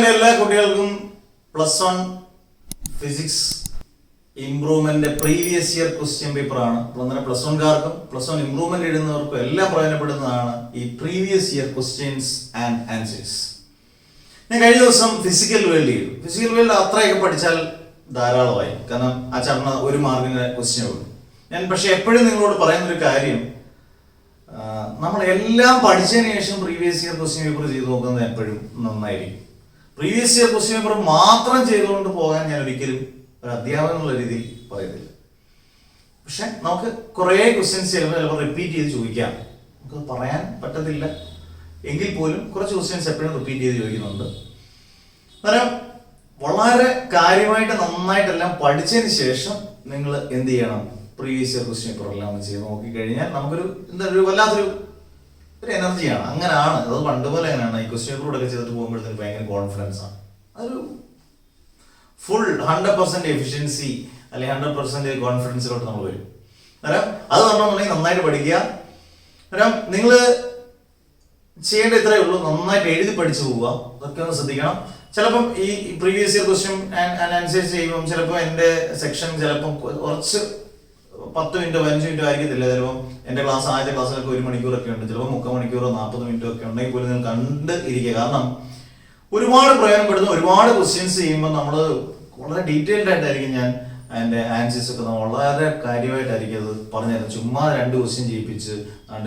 എൻ്റെ എല്ലാ കുട്ടികൾക്കും +1 physics improvement previous year question പേപ്പറാണ്. അന്നേരം +1കാർക്കും +1 ഇംപ്രൂവ്മെന്റ് എഴുതുന്നവർക്കും എല്ലാം പ്രയോജനപ്പെടുന്നതാണ് ഈ previous year questions and answers. ഞാൻ കഴിഞ്ഞ ദിവസം ഫിസിക്കൽ വേൾഡ് ചെയ്തു. ഫിസിക്കൽ വേൾഡ് അത്രയൊക്കെ പഠിച്ചാൽ ധാരാളമായി, കാരണം ആ ചർമ്മ 1 മാർക്കിന്റെ ക്വസ്റ്റ്യൻ ഉള്ളൂ. ഞാൻ പക്ഷെ എപ്പോഴും നിങ്ങളോട് പറയുന്നൊരു കാര്യം, നമ്മൾ എല്ലാം പഠിച്ചതിന് ശേഷം പ്രീവിയസ് ഇയർ ക്വസ്റ്റ്യൻ പേപ്പർ ചെയ്ത് നോക്കുന്നത് എപ്പോഴും നന്നായിരിക്കും. പ്രീവിയസ് ഇയർ ക്വസ്റ്റ്യൻ പേപ്പർ മാത്രം ചെയ്തുകൊണ്ട് പോകാൻ ഞാൻ ഒരിക്കലും ഒരു അധ്യാപകൻ എന്നുള്ള രീതിയിൽ പറയുന്നില്ല. പക്ഷെ നമുക്ക് കുറേ ക്വസ്റ്റ്യൻസ് ചിലപ്പോൾ റിപ്പീറ്റ് ചെയ്ത് ചോദിക്കാം. നമുക്ക് പറയാൻ പറ്റത്തില്ല എങ്കിൽ പോലും കുറച്ച് ക്വസ്റ്റ്യൻസ് എപ്പോഴും റിപ്പീറ്റ് ചെയ്ത് ചോദിക്കുന്നുണ്ട്. അന്നേരം വളരെ കാര്യമായിട്ട് നന്നായിട്ടെല്ലാം പഠിച്ചതിന് ശേഷം നിങ്ങൾ എന്ത് ചെയ്യണം, പ്രീവിയസ് ഇയർ ക്വസ്റ്റ്യൻ പേപ്പർ എല്ലാം ഒന്ന് ചെയ്ത് നോക്കിക്കഴിഞ്ഞാൽ നമുക്കൊരു ഒരു വല്ലാത്തൊരു എനർജിയാണ്. അങ്ങനെയാണ് അത് പണ്ട് പോലെ അങ്ങനെയാണ്. ഈ ക്വസ്റ്റ്യൻ പേപ്പർ ഒക്കെ ചെയ്തിട്ട് പോകുമ്പോഴത്തേക്ക് ഭയങ്കര കോൺഫിഡൻസ് ആണ്. അതൊരു ഫുൾ 100% എഫിഷ്യൻസി അല്ലെങ്കിൽ 100% കോൺഫിഡൻസിലോട്ട് നമ്മൾ വരും. അന്നേരം അത് പറഞ്ഞിട്ടുണ്ടെങ്കിൽ നന്നായിട്ട് പഠിക്കുക. അന്നേരം നിങ്ങൾ ചെയ്യേണ്ട ഇത്രയേ ഉള്ളൂ, നന്നായിട്ട് എഴുതി പഠിച്ചു പോവുക. അതൊക്കെ ഒന്ന് ശ്രദ്ധിക്കണം. ചിലപ്പം ഈ പ്രീവിയസ് ഇയർ ക്വസ്റ്റ്യൻ ആൻസേഴ്സ് ചെയ്യുമ്പം ചിലപ്പോൾ എൻ്റെ സെക്ഷൻ ചിലപ്പം കുറച്ച് 10 മിനിറ്റോ 15 മിനിറ്റോ ആയിരിക്കത്തില്ല. ചിലപ്പം എൻ്റെ ആദ്യത്തെ ക്ലാസ്സിലൊക്കെ 1 മണിക്കൂറൊക്കെ ഉണ്ട്, ചിലപ്പോൾ 3/4 മണിക്കൂറോ 40 മിനിറ്റോ ഒക്കെ ഉണ്ടെങ്കിൽ പോലും നിങ്ങൾ കണ്ട് ഇരിക്കുക. കാരണം ഒരുപാട് പ്രയോജനപ്പെടുന്ന ഒരുപാട് ക്വസ്റ്റ്യൻസ് ചെയ്യുമ്പോൾ നമ്മൾ വളരെ ഡീറ്റെയിൽഡ് ആയിട്ടായിരിക്കും ഞാൻ അതിൻ്റെ ആൻസേഴ്സ് ഒക്കെ വളരെ കാര്യമായിട്ടായിരിക്കും അത് പറഞ്ഞുതരുന്നത്. ചുമ്മാ 2 ക്വസ്റ്റ്യൻ ചെയ്യിപ്പിച്ച്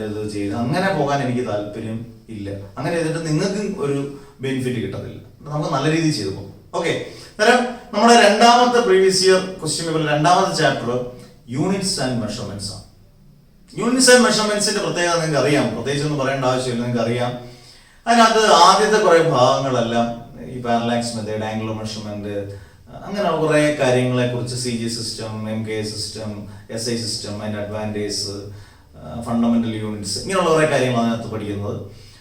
ഇത് ചെയ്ത് അങ്ങനെ പോകാൻ എനിക്ക് താല്പര്യം ഇല്ല. അങ്ങനെ ചെയ്തിട്ട് നിങ്ങൾക്ക് ഒരു ബെനിഫിറ്റ് കിട്ടത്തില്ല. നമുക്ക് നല്ല രീതിയിൽ ചെയ്തു പോകും. ഓക്കെ, അന്നേരം നമ്മുടെ രണ്ടാമത്തെ പ്രീവിയസ് ഇയർ ക്വസ്റ്റ്യൻ പേപ്പറിൽ രണ്ടാമത്തെ ചാപ്റ്റർ യൂണിറ്റ്സ് ആൻഡ് മെഷർമെന്റ്സ് ആണ്. യൂണിറ്റ്സ് ആൻഡ് മെഷർമെന്റ്സിന്റെ പ്രത്യേകത നിങ്ങൾക്ക് അറിയാം, പ്രത്യേകിച്ച് ഒന്നും പറയേണ്ട ആവശ്യമില്ല, നിങ്ങൾക്ക് അറിയാം. അതിനകത്ത് ആദ്യത്തെ കുറെ ഭാഗങ്ങളെല്ലാം ഈ പാരലാക്സ് മെത്തേഡ്, ആംഗുലർ മെഷർമെന്റ്, അങ്ങനെ കുറെ കാര്യങ്ങളെ കുറിച്ച് CG system, MK system, SI system, അതിന്റെ അഡ്വാൻറ്റേജ്, ഫണ്ടമെന്റൽ യൂണിറ്റ്സ്, ഇങ്ങനെയുള്ള കുറെ കാര്യങ്ങളാണ് അതിനകത്ത് പഠിക്കുന്നത്.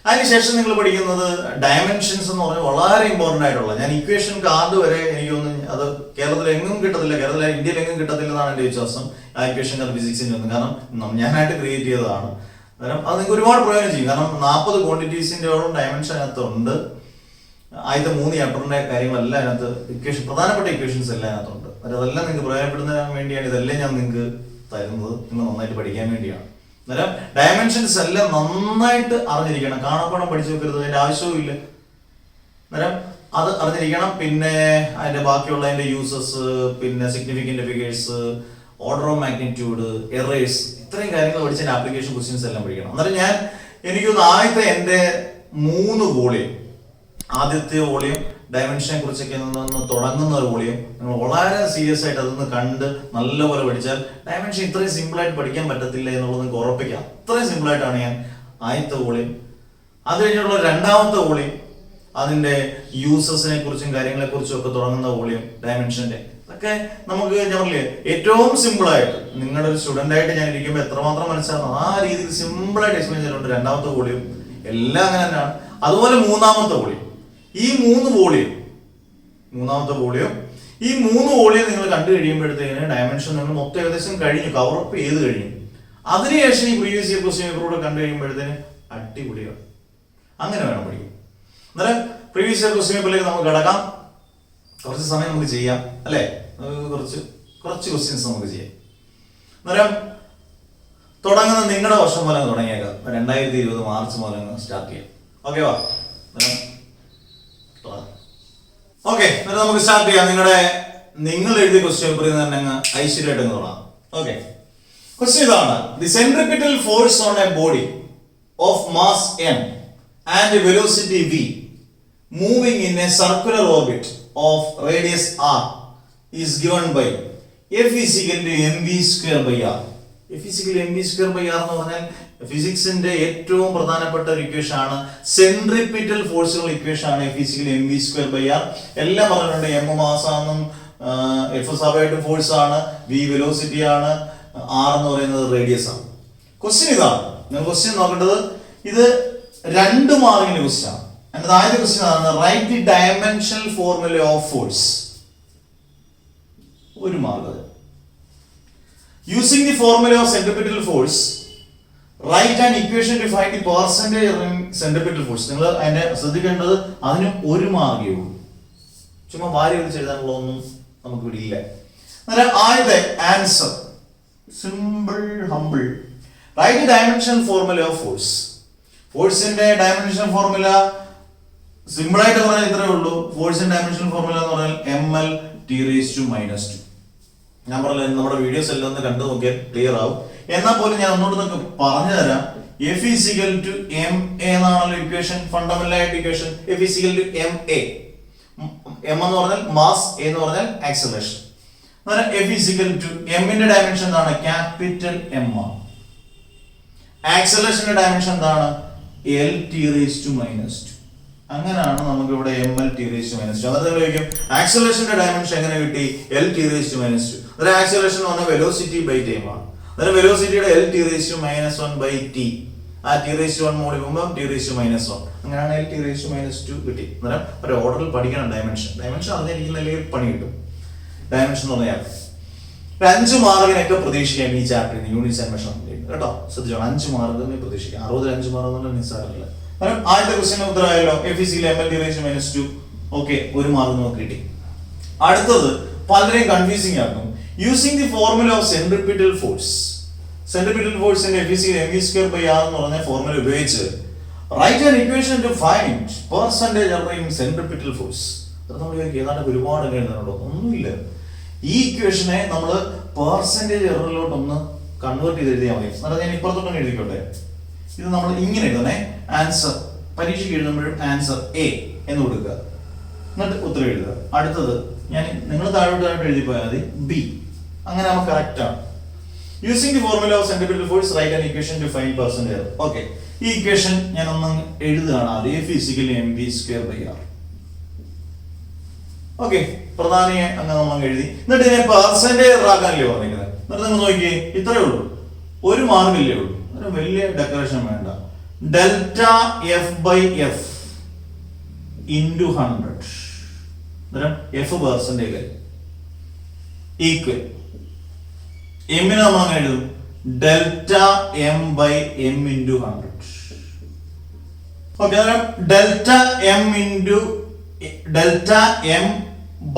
അതിനുശേഷം നിങ്ങൾ പഠിക്കുന്നത് ഡയമെൻഷൻസ് എന്ന് പറഞ്ഞാൽ വളരെ ഇമ്പോർട്ടൻ്റ് ആയിട്ടുള്ള, ഞാൻ ഇക്വേഷൻ കാർഡ് വരെ എനിക്കൊന്നും അത് കേരളത്തിൽ എങ്ങും കിട്ടത്തില്ല, ഇന്ത്യയിൽ എങ്ങും കിട്ടത്തില്ല എന്നാണ് എൻ്റെ വിശ്വാസം. ആ ഇക്വേഷൻ കാർഡ് ഫിസിക്സിൻ്റെ ഒന്നും, കാരണം ഞാനായിട്ട് ക്രിയേറ്റ് ചെയ്തതാണ്. കാരണം അത് നിങ്ങൾക്ക് ഒരുപാട് പ്രയോജനം ചെയ്യും. കാരണം 40 ക്വാണ്ടിറ്റീസിൻ്റെയോളം ഡയമെൻഷൻ അതിനകത്തുണ്ട്. ആദ്യത്തെ 3 ചാപ്റ്ററിന്റെ കാര്യങ്ങളെല്ലാം അതിനകത്ത് ഇക്വേഷൻ, പ്രധാനപ്പെട്ട ഇക്വേഷൻസ് എല്ലാം അതിനകത്തുണ്ട്. അതെല്ലാം നിങ്ങൾക്ക് പ്രയോജനപ്പെടുന്നതിന് വേണ്ടിയാണ് ഇതെല്ലാം ഞാൻ നിങ്ങൾക്ക് തരുന്നത്, നിങ്ങൾ നന്നായിട്ട് പഠിക്കാൻ വേണ്ടിയാണ്. അന്നേരം ഡയമെൻഷൻസ് എല്ലാം നന്നായിട്ട് അറിഞ്ഞിരിക്കണം. കാണാപ്പാടം പഠിച്ചു വെക്കരുത്, അതിന്റെ ആവശ്യവും ഇല്ല. അന്നേരം അത് അറിഞ്ഞിരിക്കണം. പിന്നെ അതിന്റെ ബാക്കിയുള്ള അതിന്റെ യൂസസ്, പിന്നെ significant figures, order of magnitude, errors, ഇത്രയും കാര്യങ്ങൾ പഠിച്ചതിന്റെ ആപ്ലിക്കേഷൻ ക്വസ്റ്റ്യൻസ് എല്ലാം പഠിക്കണം. അന്നേരം എനിക്കൊന്ന് ആദ്യത്തെ എൻ്റെ 3 വോളിയം, ആദ്യത്തെ വോളിയം ഡയമെൻഷനെ കുറിച്ചൊക്കെ തുടങ്ങുന്ന ഒരു വോളിയം നിങ്ങൾ വളരെ സീരിയസ് ആയിട്ട് അതൊന്ന് കണ്ട് നല്ലപോലെ പഠിച്ചാൽ ഡയമെൻഷൻ ഇത്രയും സിമ്പിൾ ആയിട്ട് പഠിക്കാൻ പറ്റത്തില്ല എന്നുള്ളത് നിങ്ങൾക്ക് ഉറപ്പിക്കാം. അത്രയും സിമ്പിൾ ആയിട്ടാണ് ഞാൻ ആദ്യത്തെ വോളിയം. അത് കഴിഞ്ഞുള്ള രണ്ടാമത്തെ വോളിയം അതിന്റെ യൂസസിനെ കുറിച്ചും കാര്യങ്ങളെ കുറിച്ചും ഒക്കെ തുടങ്ങുന്ന വോളിയം ഡയമെൻഷന്റെ, അതൊക്കെ നമുക്ക് ഞാൻ പറഞ്ഞില്ലേ ഏറ്റവും സിമ്പിൾ ആയിട്ട് നിങ്ങളുടെ ഒരു സ്റ്റുഡന്റ് ആയിട്ട് ഞാൻ ഇരിക്കുമ്പോൾ എത്രമാത്രം മനസ്സിലാക്കണം ആ രീതിയിൽ സിമ്പിൾ ആയിട്ട് എക്സ്പ്ലെയിൻ ചെയ്തിട്ടുണ്ട്. രണ്ടാമത്തെ വോളിയം എല്ലാം അങ്ങനെ തന്നെയാണ്. അതുപോലെ മൂന്നാമത്തെ വോളിയം, ഈ 3 വോളിയം, മൂന്നാമത്തെ വോളിയം, ഈ 3 വോളിയം നിങ്ങൾ കണ്ടു കഴിയുമ്പോഴത്തേന് ഡയമെൻഷൻ നിങ്ങൾ മൊത്തം ഏകദേശം കഴിഞ്ഞു, കവറപ്പ് ചെയ്ത് കഴിഞ്ഞു. അതിനുശേഷം ഈ പ്രീവിയസ് ഇയർ ക്വസ്റ്റ്യൻ പേപ്പറൂടെ കണ്ടു കഴിയുമ്പോഴത്തേന് അടിപൊളിയാണ്. അങ്ങനെ വേണം പഠിക്കും. അന്നേരം പ്രീവിയസ് ഇയർ ക്വസ്റ്റ്യൻ പേപ്പറിലേക്ക് നമുക്ക് കിടക്കാം. കുറച്ച് സമയം നമുക്ക് ചെയ്യാം അല്ലേ, കുറച്ച് ക്വസ്റ്റ്യൻസ് നമുക്ക് ചെയ്യാം. അന്നേരം തുടങ്ങുന്ന നിങ്ങളുടെ വർഷം പോലെ തുടങ്ങിയേക്കാം. 2020 മാർച്ച് മുതൽ സ്റ്റാർട്ട് ചെയ്യാം. ഓക്കെ വാ, ഓക്കെ, എന്നിട്ട് നമുക്ക് സ്റ്റാർട്ട് ചെയ്യാം. നിങ്ങൾ എഴുതിയ ക്വസ്റ്റ്യൻ പേപ്പറിൽ നിന്ന് തന്നെ ഐശ്വര്യമായിട്ട് തുടങ്ങാം. ഓക്കെ, ക്വസ്റ്റ്യൻ ഇതാണ്: the centripetal force on A body of mass m and velocity v moving in a circular orbit of radius r is given by F is equal to mv square by r. F is equal to mv square by r എന്ന് പറഞ്ഞാൽ ഫിസിക്സിന്റെ ഏറ്റവും പ്രധാനപ്പെട്ട ഒരു equation ആണ്, centripetal ഫോഴ്സുകളുടെ equation ആണ് F is equal to mv square by r. എല്ലാം പറഞ്ഞിട്ടുണ്ട്. m മാസ് ആണെന്നും F സ്വാഭാവികമായിട്ടും ഫോഴ്സ് ആണ്, v വെലോസിറ്റി ആണ്, r എന്ന് പറയുന്നത് റേഡിയസ് ആണ്. ക്വസ്റ്റ്യൻ ഇതാണ്, നിങ്ങൾ ക്വസ്റ്റ്യൻ നോക്കേണ്ടത്. ഇത് 2 മാർക്കിന്റെ ക്വസ്റ്റ്യൻ ആണ്. അതിന്റെ ആദ്യത്തെ ക്വസ്റ്റ്യൻ ആണ് write the dimensional formula of force. 1 mark. Using the formula of centripetal force write an equation to find the percentage in centripetal force. നിങ്ങൾ അതിനെ ശ്രദ്ധിക്കേണ്ടത്, അതിന് 1 മാർക്കേ ഉള്ളൂ. ചുമ്മാ വാരി വിളിച്ച് എഴുതാനുള്ള ഒന്നും നമുക്ക് ഇവിടെ ഇല്ല. അന്നേരം ആദ്യത്തെ answer simple humble. Write dimension formula of force. ഫോഴ്സിന്റെ ഡയമെൻഷൻ ഫോർമുല സിമ്പിൾ ആയിട്ട് പറഞ്ഞാൽ ഇത്രയേ ഉള്ളൂ. ഫോഴ്സിന്റെ ഡയമെൻഷൻ ഫോർമുല എന്ന് പറഞ്ഞാൽ ml t⁻². ഞാൻ പറഞ്ഞ നമ്മുടെ വീഡിയോസ് എല്ലാം ഒന്ന് കണ്ടു നോക്കിയാൽ ക്ലിയർ ആവും. എന്നാൽ പോലും ഞാൻ ഒന്നുകൂടെ നിങ്ങൾക്ക് പറഞ്ഞു തരാം. F = ma എന്നാണല്ലോ ഇക്വേഷൻ, ഫണ്ടമെന്റൽ ആയിട്ട് ഇക്വേഷൻ. F = ma. m എന്ന് പറഞ്ഞാൽ മാസ്, a എന്ന് പറഞ്ഞാൽ ആക്സലറേഷൻ. അന്നേരം F m ന്റെ ഡയമെൻഷൻ എന്താണ്? ക്യാപിറ്റൽ M ആണ്. ആക്സലറേഷന്റെ ഡയമെൻഷൻ എന്താണ്? L⁻². അങ്ങനെയാണ് നമുക്ക് ഇവിടെ ml t⁻². അതായത് ചോദിക്കും ആക്സലറേഷന്റെ ഡയമെൻഷൻ എങ്ങനെ കിട്ടി? L⁻². അതായത് ആക്സലറേഷൻ എന്ന് പറഞ്ഞാൽ വെലോസിറ്റി ബൈ ടൈം ആണ്. അതായത് വെലോസിറ്റിയുടെ L⁻⁻⁻t. ആ t⁻1 മോളി പോകുമ്പോൾ t⁻⁻1. അങ്ങനെയാണ് L⁻⁻² കിട്ടി. അന്നേരം ഒരു ഓർഡറിൽ പഠിക്കണം ഡയമെൻഷൻ. ഡയമെൻഷൻ അറിഞ്ഞിരിക്കുന്നില്ലെങ്കിൽ പണി കിട്ടും. ഡയമെൻഷൻ എന്ന് പറഞ്ഞാൽ 5 മാർക്കിനൊക്കെ പ്രതീക്ഷിക്കാം ഈ ചാപ്റ്ററിൽ നിന്ന്, യൂണിറ്റ്സ് ആൻഡ് മെഷർമെന്റ് കേട്ടോ. ശ്രദ്ധിച്ചോ, 5 മാർക്കിന് പ്രതീക്ഷിക്കാം. 60 5 മാർക്ക് നിസ്സാരമല്ല. കാരണം ആദ്യത്തെ ക്വസ്റ്റ്യൻ ഉത്തരമായല്ലോ. F = ml t⁻². Okay, 1 mark നമുക്ക് കിട്ടി. അടുത്തത് പലരെയും കൺഫ്യൂസിംഗ് ആക്കും. Using the formula of centripetal force. Centripetal ഫോഴ്സിന്റെ F = mv²/r എന്ന് പറഞ്ഞ ഫോർമുല ഉപയോഗിച്ച് write an equation to find percentage error in centripetal force. അത് നമ്മൾ ഏതാണ്ട് ഒരുപാട് എഴുതാനുണ്ടോ? ഒന്നുമില്ല. ഈ ഇക്വേഷനെ നമ്മൾ പെർസെന്റേജ് എററിലോട്ട് ഒന്ന് കൺവേർട്ട് ചെയ്ത് എഴുതിയാൽ മതി. അതായത് ഞാൻ ഇപ്പുറത്തോട്ട് എഴുതിക്കോട്ടെ. ഇത് നമ്മൾ ഇങ്ങനെ എഴുതണേ. ആൻസർ പരീക്ഷയ്ക്ക് എഴുതുമ്പോഴും ആൻസർ A എന്ന് കൊടുക്കുക, എന്നിട്ട് ഉത്തരം എഴുതുക. അടുത്തത് ഞാൻ നിങ്ങൾ താഴോട്ടായിട്ട് എഴുതി പോയാൽ മതി B. അങ്ങനെ നമുക്ക് കറക്റ്റ് ആണ്. Using the formula of centripetal force write an equation to find percentage error. Okay, ഈ ഇക്വേഷൻ ഞാൻ ഒന്ന് എഴുതുകയാണ്. അത് F = mv²/r. ഓക്കെ, പ്രധാനിയെ അങ്ങനെ നമ്മൾ എഴുതി. എന്നിട്ട് ഇതിനെ പെർസെന്റേജ് എറർ ആക്കാനല്ലേ പറഞ്ഞിരിക്കുന്നത്. എന്നിട്ട് നിങ്ങൾ നോക്കിയേ, ഇത്രയേ ഉള്ളൂ, 1 മാർക്കില്ലേ ഉള്ളൂ. ഒരു വലിയ ഡെക്കറേഷൻ വേണ്ട. ∆f/f × 100. F percentage equal m നെ നമ്മൾ അങ്ങനെ എഴുതും ∆m/m × 100. Okay, ∆m ×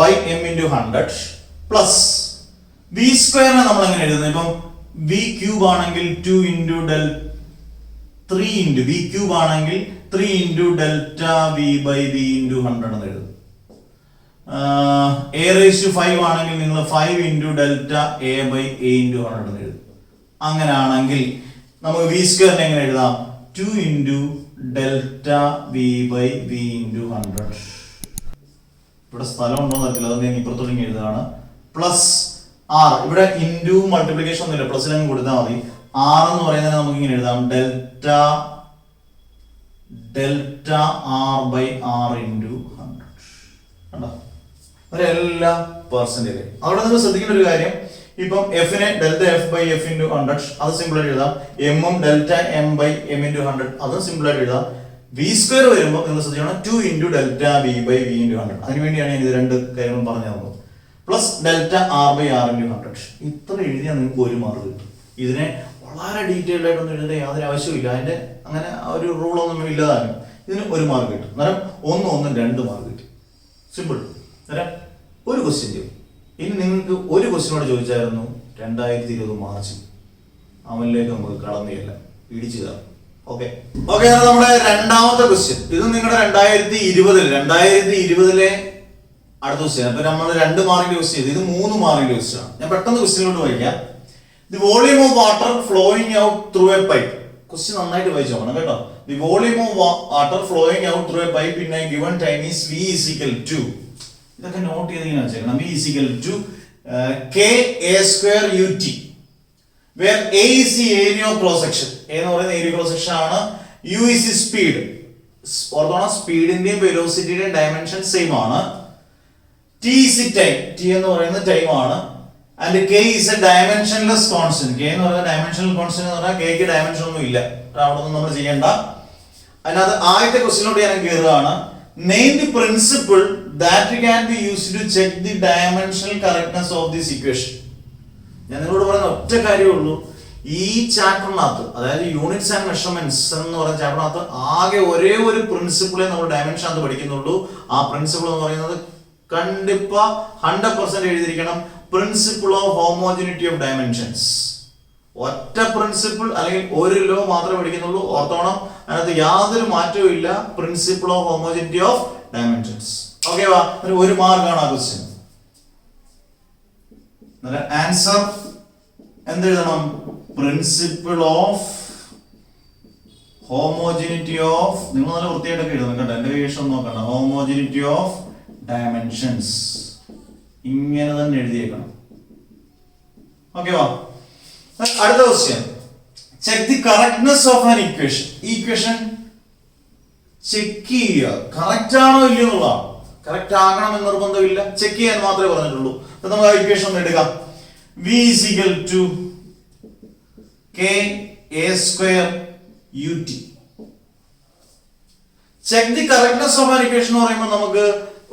100 plus v² നമ്മൾ എങ്ങനെ എഴുതുന്നത്? ഇപ്പം v³ ആണെങ്കിൽ 2 × 3 v³ ആണെങ്കിൽ 3 × ∆v/v × 100 എന്ന് എഴുതും. a⁵ ആണെങ്കിൽ നിങ്ങൾ 5 × ∆a/a × 100 എന്ന് എഴുതും. അങ്ങനെയാണെങ്കിൽ നമുക്ക് v² എങ്ങനെ എഴുതാം? 2 × ∆v/v × 100. ഇവിടെ സ്ഥലം ഉണ്ടോ എന്നറിയില്ല, അതുകൊണ്ട് ഞാൻ ഇപ്പുറത്തോട്ട് എഴുതുകയാണ്. Plus r. ഇവിടെ ഇൻറ്റു മൾട്ടിപ്ലിക്കേഷൻ ഒന്നുമില്ല, പ്ലസിലങ്ങ് കൊടുത്താൽ മതി. r എന്ന് പറയുന്നത് നമുക്ക് ഇങ്ങനെ എഴുതാം ∆r/r × 100. കണ്ടോ, അവരെല്ലാം പെർസെന്റേജ്. അവിടെ നിങ്ങൾ ശ്രദ്ധിക്കേണ്ട ഒരു കാര്യം, ഇപ്പം f നെ ∆f/f × 100 അത് സിമ്പിൾ ആയിട്ട് എഴുതാം. m ഉം ∆m/m × 100 അതും സിമ്പിൾ ആയിട്ട് എഴുതാം. v² വരുമ്പോൾ നിങ്ങൾ ശ്രദ്ധിക്കണം 2 × ∆v/v × 100. അതിനുവേണ്ടിയാണ് ഞാൻ ഇത് രണ്ട് കാര്യങ്ങളും പറഞ്ഞു തന്നത്. Plus ∆r/r × 100. ഇത്ര എഴുതിയാൽ നിങ്ങൾക്ക് 1 മാർക്ക് കിട്ടും. ഇതിനെ വളരെ ഡീറ്റെയിൽഡ് ആയിട്ടൊന്നും എഴുതേണ്ട യാതൊരു ആവശ്യമില്ല. അതിന്റെ അങ്ങനെ ഒരു റൂളൊന്നും ഇല്ലാതാനും ഇതിന് 1 മാർക്ക് കിട്ടും. അന്നേരം 1 1 2 മാർക്ക് കിട്ടും. സിമ്പിൾ. അന്നേരം ഒരു ക്വസ്റ്റ്യൻ ചെയ്യും. ഇനി നിങ്ങൾക്ക് ഒരു ക്വസ്റ്റ്യനോട് ചോദിച്ചായിരുന്നു 2020 മാർച്ച്, അവനിലേക്ക് നമുക്ക് കടന്നില്ല, ഇടിച്ചു തരാം. ഓക്കെ, നമ്മുടെ രണ്ടാമത്തെ ക്വസ്റ്റ്യൻ. ഇത് നിങ്ങളുടെ 2020 അടുത്ത ക്വസ്റ്റ്യൻ. അപ്പൊ നമ്മൾ 2 മാർക്കിന്റെ ക്വസ്റ്റ്യൻ ചെയ്തു, ഇത് 3 മാർക്കിന്റെ ക്വസ്റ്റ്യൻ ആണ്. ഞാൻ പെട്ടെന്ന് ക്വസ്റ്റ്യനിലോട്ട് വായിക്കാം. The volume of water flowing out through A pipe. Question നന്നായിട്ട് വായിച്ചു നോക്കണം കേട്ടോ. The volume of water flowing out through A pipe in A given time is v = ഇതൊക്കെ നോട്ട് ചെയ്ത് ഇങ്ങനെ വെച്ചേക്കണം. v = k² ut, where a is the area of cross section. a എന്ന് പറയുന്നത് ഏരിയ ക്രോസ് സെക്ഷൻ ആണ്. u is the speed. ഓർത്തോണം, സ്പീഡിന്റെയും വെലോസിറ്റിയുടെയും ഡയമെൻഷൻ സെയിം ആണ്. t is the time. t എന്ന് പറയുന്നത് ടൈം ആണ്. and k is a dimensionless constant. k എന്ന് പറയുന്നത് ഡയമെൻഷണൽ കോൺസ്റ്റന്റ് എന്ന് പറഞ്ഞാൽ k ക്ക് ഡയമെൻഷൻ ഒന്നും ഇല്ല. അവിടെ ഒന്നും നമ്മൾ ചെയ്യണ്ട. അതിനകത്ത് ആദ്യത്തെ ക്വസ്റ്റ്യനിലോട്ട് ഞാൻ കയറുകയാണ്. Name the principle that can be used to check the dimensional correctness of this equation. ഞാൻ നിങ്ങളോട് പറയുന്ന ഒറ്റ കാര്യമേ ഉള്ളൂ. ഈ ചാപ്റ്ററിനകത്ത്, അതായത് യൂണിറ്റ്സ് ആൻഡ് മെഷർമെന്റ്സ് എന്ന് പറയുന്ന ചാപ്റ്ററിനകത്ത് ആകെ ഒരേ ഒരു പ്രിൻസിപ്പിളെ നമ്മൾ ഡയമെൻഷൻ അത് പഠിക്കുന്നുള്ളൂ. ആ പ്രിൻസിപ്പിൾ എന്ന് പറയുന്നത് കണ്ടിപ്പാ 100% എഴുതിയിരിക്കണം. Principle of homogeneity of dimensions. ഒറ്റ പ്രിൻസിപ്പിൾ അല്ലെങ്കിൽ ഒരു ലോ മാത്രമേ പഠിക്കുന്നുള്ളൂ. ഓർത്തോണം, അതിനകത്ത് യാതൊരു മാറ്റവും ഇല്ല. Principle of homogeneity of dimensions. Okay വാ, ഒരു മാർക്കാണ് ആ ക്വസ്റ്റ്യൻ. ആൻസർ എന്തെഴുതണം? പ്രിൻസിപ്പിൾ ഓഫ് ഹോമോജിനിറ്റി ഓഫ്, നിങ്ങൾ നല്ല വൃത്തിയായിട്ടൊക്കെ എഴുതണം കേട്ടോ, എന്റെ വിഷയം നോക്കണ്ട. ഹോമോജിനിറ്റി ഓഫ് ഡയമെൻഷൻസ് ഇങ്ങനെ തന്നെ എഴുതിയേക്കണം. ഓക്കെ വാ, അടുത്ത question. Check the correctness of an equation. ഈ ഇക്വേഷൻ ചെക്ക് ചെയ്യുക, കറക്റ്റ് ആണോ ഇല്ലയോ എന്നുള്ളതാണ്. കറക്റ്റ് ആകണം എന്ന് നിർബന്ധമില്ല, ചെക്ക് ചെയ്യാൻ മാത്രമേ പറഞ്ഞിട്ടുള്ളൂ. അപ്പൊ നമുക്ക് ആ ഇക്വേഷൻ ഒന്ന് എടുക്കാം. v is equal to k a square ut. Check the correctness of an equation എന്ന് പറയുമ്പോൾ നമുക്ക്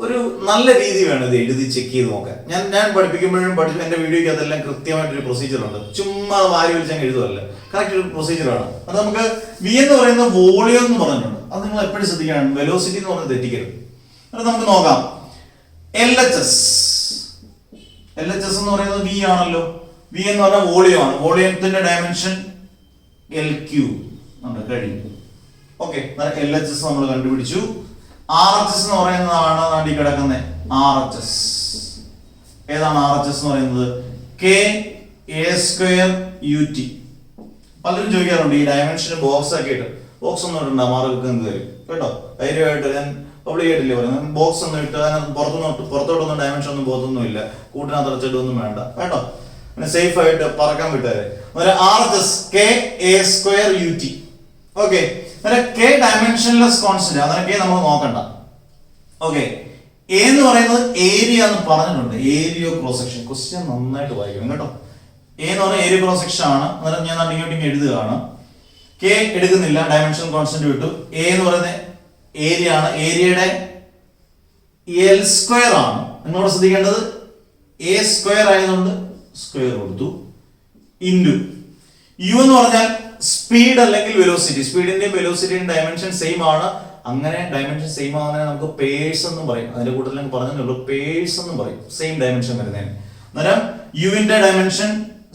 ഒരു നല്ല രീതി വേണം ഇത് എഴുതി ചെക്ക് ചെയ്ത് നോക്കാൻ. ഞാൻ പഠിപ്പിക്കുമ്പോഴും എന്റെ വീഡിയോയ്ക്ക് അതെല്ലാം കൃത്യമായിട്ടൊരു പ്രൊസീജിയർ ഉണ്ട്. ചുമ്മാ വാരി വലിച്ചാൽ എഴുതുമല്ല, കറക്റ്റ് ഒരു പ്രൊസീജിയറാണ്. അത് നമുക്ക് വി എന്ന് പറയുന്നത് വോളിയം എന്ന് പറഞ്ഞിട്ടുണ്ട്. അത് നിങ്ങൾ എപ്പോഴും ശ്രദ്ധിക്കണം, വെലോസിറ്റി എന്ന് പറഞ്ഞത് തെറ്റിക്കരുത്. അത് നമുക്ക് നോക്കാം. LHS എന്ന് പറയുന്നത് വി ആണല്ലോ. വി എന്ന് പറഞ്ഞാൽ വോളിയം ആണ്. വോളിയത്തിന്റെ ഡയമെൻഷൻ LQ കഴിഞ്ഞു. ഓക്കെ, LHS നമ്മൾ കണ്ടുപിടിച്ചു. RHS എന്ന് പറയുന്നതാണ് നാട്ടി കിടക്കുന്നത്. RHS ഏതാണ്? RHS എന്ന് പറയുന്നത് k a square ut. പലരും ചോദിക്കാറുണ്ട് ഈ ഡയമെൻഷൻ ബോക്സ് ആക്കിയിട്ട്. ബോക്സ് ഒന്നും ഇടണ്ട, മാർക്ക് വരും കേട്ടോ. ധൈര്യമായിട്ട് ഞാൻ പബ്ലിക് ആയിട്ടില്ലേ പറയുന്നത്. ബോക്സ് ഒന്നും ഇട്ട് അതിനകത്ത് പുറത്തോട്ടൊന്നും ഡയമെൻഷൻ ഒന്നും പോകത്തൊന്നും ഇല്ല. കൂട്ടിനകത്ത് അടച്ചിട്ടൊന്നും വേണ്ട കേട്ടോ. പിന്നെ സേഫ് ആയിട്ട് പറക്കാൻ വിട്ടാരെ. RHS k a square ut. Okay, k dimensionless constant, അങ്ങനെ k നമ്മൾ നോക്കണ്ട. ഓക്കെ, a എന്ന് പറയുന്നത് ഏരിയ എന്ന് പറഞ്ഞിട്ടുണ്ട്. Area of cross section. Question നന്നായിട്ട് വായിക്കണം കേട്ടോ. a എന്ന് പറഞ്ഞാൽ ഏരിയ ക്രോസ് സെക്ഷൻ ആണ്. അന്നേരം ഞാൻ ഇങ്ങോട്ട് എഴുതുകയാണ്. k എടുക്കുന്നില്ല, ഡയമെൻഷൻ കോൺസ്റ്റന്റ് വിട്ടു. a എന്ന് പറയുന്നത് ഏരിയ ആണ്. ഏരിയയുടെ L സ്ക്വയർ ആണ്. നിങ്ങളോട് ശ്രദ്ധിക്കേണ്ടത് a സ്ക്വയർ ആയതുകൊണ്ട് സ്ക്വയർ കൊടുത്തു. ഇൻറ്റു u എന്ന് പറഞ്ഞാൽ സ്പീഡ് അല്ലെങ്കിൽ വെലോസിറ്റി. സ്പീഡിന്റെയും വെലോസിറ്റിയുടെയും ഡയമെൻഷൻ സെയിം ആണ്. അങ്ങനെ ഡയമെൻഷൻ സെയിം ആകുന്നതിനെ നമുക്ക് പേഴ്സ് എന്നും പറയും. അതിന്റെ കൂട്ടത്തിൽ ഞാൻ പറഞ്ഞുള്ളൂ, പേഴ്സ് എന്നും പറയും സെയിം ഡയമെൻഷൻ വരുന്നതിന്. അന്നേരം യുവിന്റെ ഡയമെൻഷൻ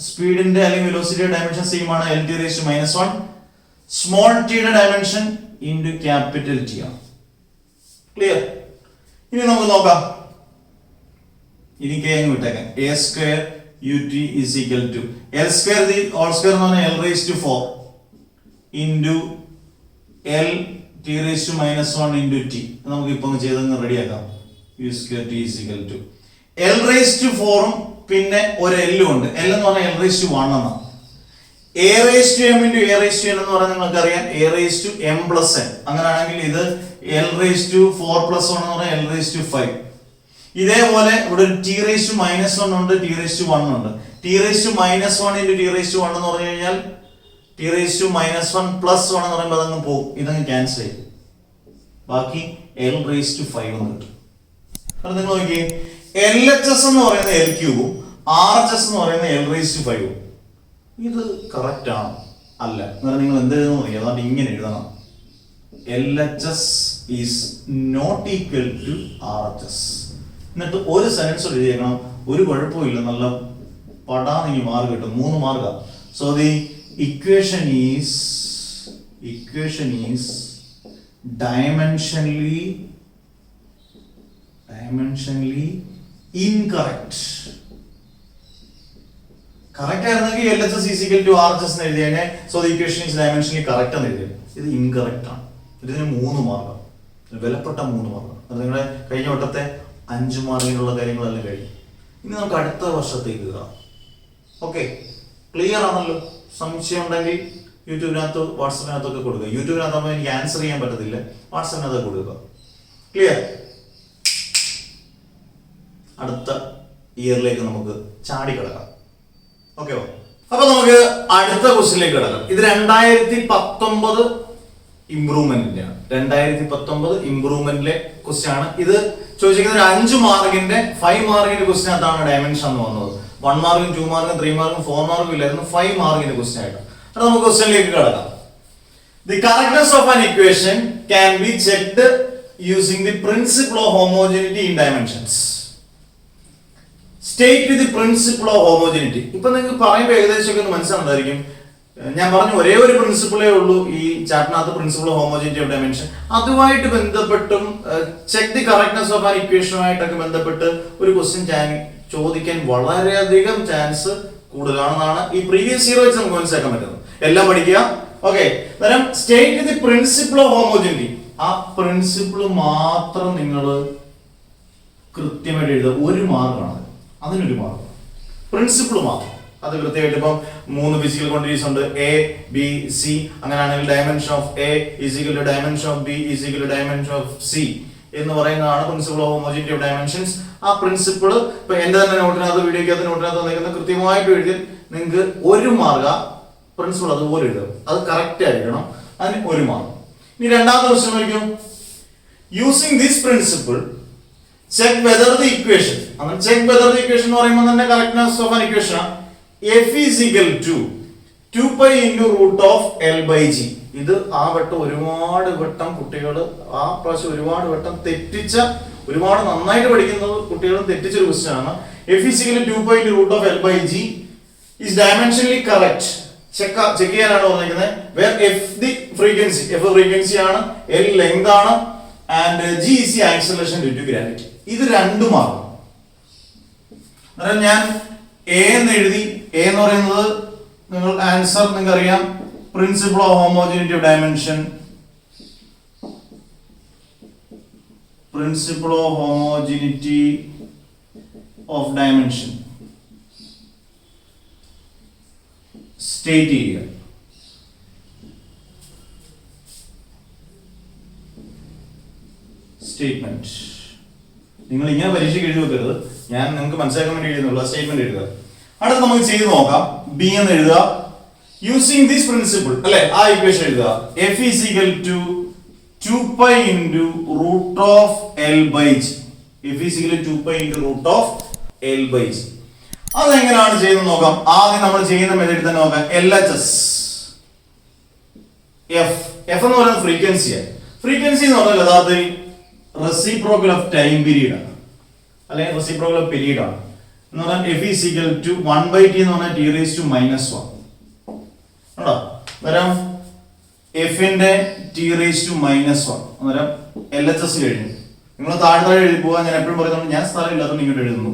സ്പീഡിന്റെ അല്ലെങ്കിൽ വെലോസിറ്റിയുടെ ഡയമെൻഷൻ സെയിം ആണ്. LT⁻⁻1. സ്മോൾ ടിയുടെ ഡയമെൻഷൻ ഇൻറ്റു ക്യാപിറ്റൽ ടി ആണ്. ക്ലിയർ? ഇനി നമുക്ക് നോക്കാം. ഇനി k അങ്ങ് വിട്ടേക്കാം. a square ut is equal to L square the all square എന്ന് പറഞ്ഞാൽ L⁻⁴ into LT⁻⁻1 into t. നമുക്ക് ഇപ്പൊ ചെയ്തങ്ങ് റെഡിയാക്കാം. u square t is equal to L⁻⁴ പിന്നെ ഒരു L ഉണ്ട്. L എന്ന് പറഞ്ഞാൽ L⁻⁴ എന്നാണ്. a⁻m into a⁻n എന്ന് പറഞ്ഞാൽ നിങ്ങൾക്ക് അറിയാം a⁻m+n. അങ്ങനെയാണെങ്കിൽ ഇത് L⁻⁴+1 എന്ന് പറഞ്ഞാൽ L⁵. ഇതേപോലെ ഇവിടെ ഒരു t⁻⁻1 ഉണ്ട്, t⁻1 ഉണ്ട്. t⁻1 into t⁻1 എന്ന് പറഞ്ഞു കഴിഞ്ഞാൽ t⁻1+1 എന്ന് പറയുമ്പോൾ അതങ്ങ് പോകും. ഇതങ്ങ് ക്യാൻസൽ ചെയ്യും. ബാക്കി L⁵ എന്ന് കിട്ടും. അത് നിങ്ങൾ നോക്കിയേ, LHS എന്ന് പറയുന്നത് L³ RHS എന്ന് പറയുന്നത് L⁵. ഇത് കറക്റ്റ് ആണ് അല്ല? എന്നാൽ നിങ്ങൾ എന്ത് എഴുതുന്നു അറിയാം. അതുകൊണ്ട് ഇങ്ങനെ എഴുതണം. LHS is not equal to RHS. എന്നിട്ട് ഒരു സെന്റൻസ് എഴുതിയേക്കണം. ഒരു കുഴപ്പമില്ല, നല്ല പടാന്ന് മാർക്ക് കിട്ടും. 3 മാർക്കാ. So the equation is dimensionally incorrect. Correct ആയിരുന്നെങ്കിൽ LHS is equal to RHS എന്ന് എഴുതിയേനെ. So the equation is dimensionally correct എന്ന് എഴുതിയത്. ഇത് ഇൻകറക്റ്റ് ആണ്. ഇതിന് 3 മാർക്കാണ്, വിലപ്പെട്ട 3 മാർക്കാണ്. അത് നിങ്ങളുടെ കഴിഞ്ഞ വട്ടത്തെ 5 മാർക്കിനുള്ള കാര്യങ്ങളെല്ലാം കഴിയും. ഇനി നമുക്ക് അടുത്ത വർഷത്തേക്ക് കയറാം. ഓക്കെ, ക്ലിയർ ആണല്ലോ? സംശയം ഉണ്ടെങ്കിൽ യൂട്യൂബിനകത്ത് വാട്സപ്പിനകത്തൊക്കെ കൊടുക്കുക. യൂട്യൂബിനകത്താകുമ്പോൾ എനിക്ക് ആൻസർ ചെയ്യാൻ പറ്റത്തില്ല, വാട്സപ്പിനകത്ത് കൊടുക്കുക. ക്ലിയർ? അടുത്ത ഇയറിലേക്ക് നമുക്ക് ചാടി കിടക്കാം. ഓക്കെ, അപ്പൊ നമുക്ക് അടുത്ത ക്വസ്റ്റ്യനിലേക്ക് കിടക്കാം. ഇത് 2019 ഇംപ്രൂവ്മെന്റിന്റെയാണ്. 2019 ഇംപ്രൂവ്മെന്റിലെ ക്വസ്റ്റ്യൻ ആണ് ഇത്. ചോദിച്ചിരിക്കുന്ന ഒരു 5 മാർക്കിന്റെ 5 മാർക്കിന്റെ ക്വസ്റ്റ്യൻ അതാണ് ഡയമെൻഷൻ എന്ന് വന്നത്. 1 മാർക്കും 2 മാർക്കും 3 മാർക്കും 4 മാർക്കും ഇല്ലായിരുന്നു, 5 മാർക്കിന്റെ ക്വസ്റ്റ്യൻ ആയിട്ട്. അത് നമുക്ക് ക്വസ്റ്റ്യനിലേക്ക് കിടക്കാം. The correctness of an equation can be checked using the principle of homogeneity in dimensions. State the principle of homogeneity. ഇപ്പൊ നിങ്ങൾക്ക് പറയുമ്പോൾ ഏകദേശം ഒന്ന് മനസ്സിലാവുന്നതായിരിക്കും. ഞാൻ പറഞ്ഞു ഒരേ ഒരു പ്രിൻസിപ്പിളേ ഉള്ളൂ ഈ ചാപ്റ്ററിനകത്ത്, principle of homogeneity of dimension. അതുമായിട്ട് ബന്ധപ്പെട്ടും check the correctness of an ഇക്വേഷനുമായിട്ടൊക്കെ ബന്ധപ്പെട്ട് ഒരു ക്വസ്റ്റ്യൻ ചോദിക്കാൻ വളരെയധികം ചാൻസ് കൂടുതലാണെന്നാണ് ഈ പ്രീവിയസ് ഇയർ വെച്ച് നമുക്ക് മനസ്സിലാക്കാൻ പറ്റുന്നത്. എല്ലാം പഠിക്കുക. ഓക്കെ, അന്നേരം state the principle of homogeneity. ആ പ്രിൻസിപ്പിൾ മാത്രം നിങ്ങൾ കൃത്യമായിട്ട് എഴുതുക. ഒരു മാർക്കാണ് അതിനൊരു മാർക്ക്, പ്രിൻസിപ്പിൾ മാത്രം. അത് കൃത്യമായിട്ട് ഇപ്പം 3 ഫിസിക്കൽ ക്വാണ്ടിറ്റീസ് ഉണ്ട്, എ ബി സി. അങ്ങനെയാണെങ്കിൽ dimension of A is equal to dimension of B is equal to dimension of C എന്ന് പറയുന്നതാണ് principle of homogeneity of dimensions. ആ പ്രിൻസിപ്പിൾ ഇപ്പൊ എന്റെ തന്നെ നോട്ടിനകത്ത്, വീഡിയോക്കകത്ത് നോട്ടിനകത്ത് വന്നിരിക്കുന്ന കൃത്യമായിട്ട് എഴുതി നിങ്ങൾക്ക് ഒരു മാർക്ക്. പ്രിൻസിപ്പിൾ അതുപോലെ എഴുതും, അത് കറക്റ്റ് ആയിരിക്കണം, അതിന് ഒരു മാർക്ക്. ഇനി രണ്ടാമത്തെ ക്വസ്റ്റ്യൻ നോക്കിയോ. Using this principle check whether the equation, അങ്ങനെ check whether the equation എന്ന് പറയുമ്പോൾ തന്നെ correctness of an equation ആണ്. f is equal to 2 pi into root of L by G. ഇത് ആ വട്ടം ഒരുപാട് വട്ടം കുട്ടികൾ ആ പ്രാവശ്യം ഒരുപാട് വട്ടം തെറ്റിച്ച, ഒരുപാട് നന്നായിട്ട് പഠിക്കുന്നത് കുട്ടികളും തെറ്റിച്ച ഒരു ക്വസ്റ്റ്യൻ ആണ്. f is equal to 2 pi into root of L by G is dimensionally correct. Check ചെയ്യാനാണ് പറഞ്ഞിരിക്കുന്നത്. where f the frequency, f frequency ആണ്, L length ആണ്, and G is the acceleration due to gravity. ഇത് രണ്ടുമാണ്. ഞാൻ A എന്ന് എഴുതി. A എന്ന് പറയുന്നത് നിങ്ങൾ ആൻസർ നിങ്ങൾക്ക് അറിയാം, principle of homogeneity of dimension. Principle of homogeneity of dimension state ചെയ്യുക. സ്റ്റേറ്റ്മെന്റ് നിങ്ങൾ ഇങ്ങനെ പരീക്ഷയ്ക്ക് എഴുതി വെക്കരുത്, ഞാൻ നിങ്ങൾക്ക് മനസ്സിലാക്കാൻ വേണ്ടി എഴുതുന്നുള്ളൂ. സ്റ്റേറ്റ്മെന്റ് എഴുതുക. അടുത്ത് നമുക്ക് ചെയ്ത് നോക്കാം. ബി എന്ന് എഴുതുക. യൂസിങ് ദിസ് പ്രിൻസിപ്പിൾ അല്ലെ, ആ ഇക്വേഷൻ എഴുതുക. f is equal to 2 pi into root of L by G. f is equal to 2 pi into root of L by G. അതെങ്ങനെയാണ് ചെയ്യുന്നത് നോക്കാം. ആദ്യം നമ്മൾ ചെയ്യുന്ന മെത്തേഡ് തന്നെ നോക്കാം. LHS f എന്ന് പറയുന്നത് ഫ്രീക്വൻസിയാണ്. ഫ്രീക്വൻസി എന്ന് പറഞ്ഞാൽ യഥാർത്ഥത്തിൽ റെസിപ്രോക്കൽ ഓഫ് ടൈം പീരീഡ് ആണ്, അല്ലെങ്കിൽ റെസിപ്രോക്കൽ ഓഫ് പീരീഡ് ആണ്. എന്ന് പറഞ്ഞാൽ f is equal to 1/t എന്ന് പറഞ്ഞാൽ t raised to -1 ആണോ. അന്നേരം f ന്റെ t raised to -1 അന്നേരം LHS കഴിഞ്ഞു. നിങ്ങൾ താഴെ എഴുതി പോകാൻ ഞാൻ എപ്പോഴും പറയുന്നത്, ഞാൻ സ്ഥലം ഇല്ലാത്തതുകൊണ്ട് ഇങ്ങോട്ട് എഴുതുന്നു.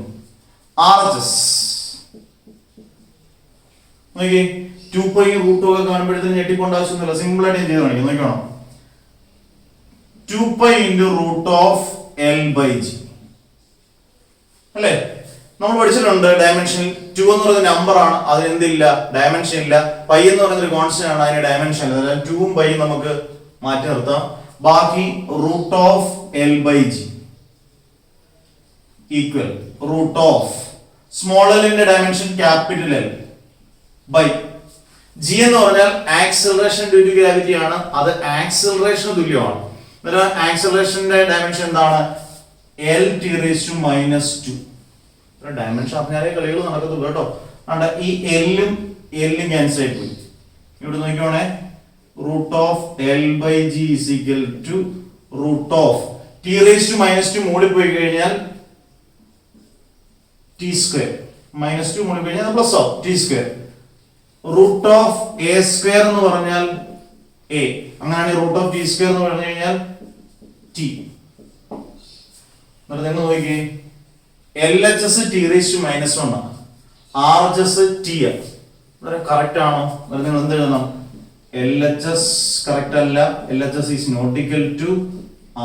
RHS നോക്കി 2 pi റൂട്ട് ഒക്കെ കാണുമ്പോഴത്തേക്ക് ഞെട്ടിപ്പോണ്ട ആവശ്യമൊന്നുമില്ല, സിമ്പിൾ ആയിട്ട് ഞാൻ ചെയ്ത് കാണിക്കും. നോക്കണം, 2 pi into root of L by G അല്ലേ. നമ്മൾ പഠിച്ചിട്ടുണ്ട് ഡയമെൻഷൻ. 2 എന്ന് പറയുന്ന നമ്പർ ആണ്, അതിന് എന്തില്ല, ഡയമെൻഷൻ ഇല്ല. പൈ എന്ന് പറയുന്ന ഒരു കോൺസ്റ്റന്റ് ആണ്, അതിന് ഡയമെൻഷൻ ഇല്ല. അതായത് 2 ഉം പൈയും നമുക്ക് മാറ്റി നിർത്താം. ബാക്കി root of L by G equal root of small എല്ലിന്റെ dimension capital L by G എന്ന് പറഞ്ഞാൽ ആക്സിലറേഷൻ ഡ്യൂ ടു ഗ്രാവിറ്റി ആണ്, അത് ആക്സിലറേഷന് തുല്യമാണ്. ആക്സിലറേഷന്റെ ഡയമെൻഷൻ എന്താണ്, L t raised to -2. Dimension അറിഞ്ഞാലേ കളികൾ നടക്കത്തുള്ളൂ കേട്ടോ. ഈ എല്ലും ക്യാൻസൽ ആയി പോയി. ഇവിടെ നോക്കിക്കോണേ, root of L by G is equal to root of t raised to -2 മുകളിൽ പോയി കഴിഞ്ഞാൽ t സ്ക്വയർ, -2 മുകളിൽ പോയി കഴിഞ്ഞാൽ plus of t square. Root of a square എന്ന് പറഞ്ഞാൽ a, അങ്ങനെയാണ് റൂട്ട് ഓഫ് t സ്ക്വയർ എന്ന് പറഞ്ഞു കഴിഞ്ഞാൽ t. നിങ്ങൾ നോക്കിയേ, LHS t raised to -1 ആണ്, RHS t ആണ്. കറക്റ്റ് ആണോ? നിങ്ങൾ എന്ത് എഴുതണം, LHS കറക്റ്റ് അല്ല, LHS is not equal to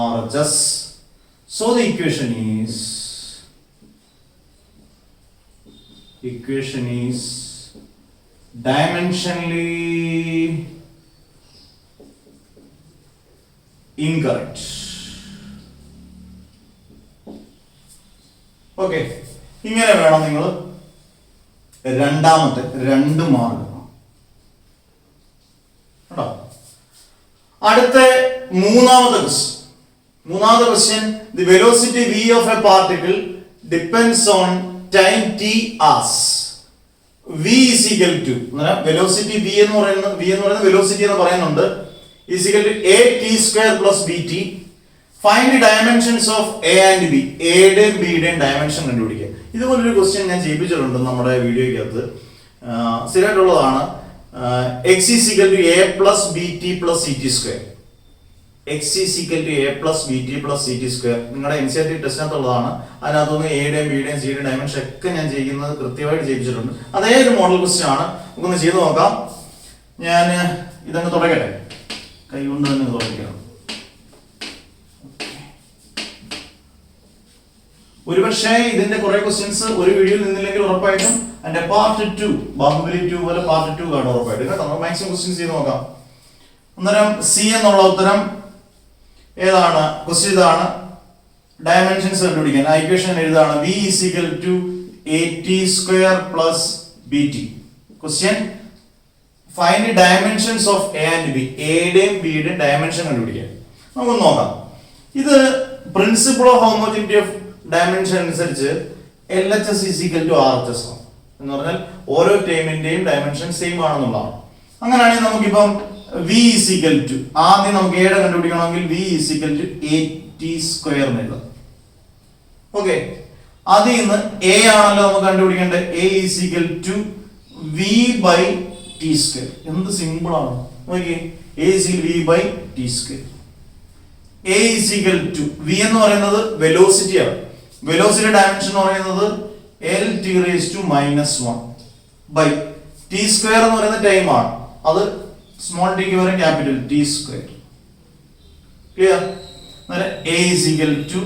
RHS. So the equation is dimensionally incorrect. Okay, ഇങ്ങനെ വേണം നിങ്ങൾ രണ്ടാമത്തെ 2 മാർക്ക് കേട്ടോ. അടുത്ത മൂന്നാമത്തെ question, the velocity v of a particle depends on time t as v is equal to, velocity v എന്ന് പറയുന്ന velocity എന്ന് പറയുന്നുണ്ട്, is equal to a t square plus bt find the dimensions of A and B. എയുടെയും ബിയുടെയും dimension കണ്ടുപിടിക്കുക. ഇതുപോലൊരു question ഞാൻ ചെയ്യിപ്പിച്ചിട്ടുണ്ട് നമ്മുടെ വീഡിയോയ്ക്കകത്ത്. സ്ഥിരമായിട്ടുള്ളതാണ്. X is equal to A plus B T plus C T square. X is equal to A plus B T plus C T square നിങ്ങളുടെ NCERT ടെസ്റ്റിനകത്തുള്ളതാണ്. അതിനകത്തുനിന്ന് എയുടെയും ബിയുടെയും സിയുടെയും ഡയമെൻഷൻ ഒക്കെ ഞാൻ ചെയ്യുന്നത് കൃത്യമായിട്ട് ചെയ്യിപ്പിച്ചിട്ടുണ്ട്. അതേ ഒരു മോഡൽ ക്വസ്റ്റ്യൻ ആണ്. നമുക്കൊന്ന് ചെയ്ത് നോക്കാം. ഞാൻ ഇതങ്ങ് തുടങ്ങട്ടെ. കൈ കൊണ്ട് തന്നെ തുടങ്ങിക്കണം. ഒരുപക്ഷെ ഇതിന്റെ കുറെ ക്വസ്റ്റ്യൻസ് ഒരു വീഡിയോയിൽ നിന്നില്ലെങ്കിൽ ഉറപ്പായിട്ടും അതിന്റെ പാർട്ട് 2 ബാഹുബലി 2 പോലെ പാർട്ട് 2 കാണും ഉറപ്പായിട്ടും കേട്ടോ. നമുക്ക് മാക്സിമം ക്വസ്റ്റ്യൻസ് ചെയ്ത് നോക്കാം. അന്നേരം സി എന്നുള്ള ഉത്തരം ഏതാണ്? ക്വസ്റ്റ്യൻ ഇതാണ്. ഡയമെൻഷൻസ് കണ്ടുപിടിക്കാൻ ഇക്വേഷൻ എഴുതാണ്. v is equal to at square plus bt. Question find dimensions of A and B. എയുടെയും ബിയുടെയും ഡയമെൻഷൻ കണ്ടുപിടിക്കാൻ നമുക്ക് നോക്കാം. ഇത് principle of homogeneity of dimension അനുസരിച്ച് LHS is equal to RHS ആണ്. എന്ന് പറഞ്ഞാൽ ഓരോ ടേമിന്റെയും ഡയമെൻഷൻ സെയിം ആണെന്നുള്ളതാണ്. അങ്ങനെയാണെങ്കിൽ നമുക്കിപ്പം v is equal to ആദ്യം നമുക്ക് എയുടെ കണ്ടുപിടിക്കണമെങ്കിൽ v is equal to at square എന്ന് എഴുതാം. ഓക്കെ, അതിൽ നിന്ന് a ആണല്ലോ നമുക്ക് കണ്ടുപിടിക്കേണ്ടത്. a is equal to v by t square. എന്ത് സിമ്പിൾ ആണ് നോക്കിയേ. a is equal to v by t square. a is equal to v എന്ന് പറയുന്നത് വെലോസിറ്റി ആണ്. വെലോസിറ്റി ഡയമെൻഷൻ എന്ന് പറയുന്നത് lt raised to -1 by t square എന്ന് പറയുന്നത് ടൈം ആണ്. അത് സ്മോൾ t ക്ക് പകരം ക്യാപിറ്റൽ t സ്ക്വയർ. ക്ലിയർ? അന്നേരം a is equal to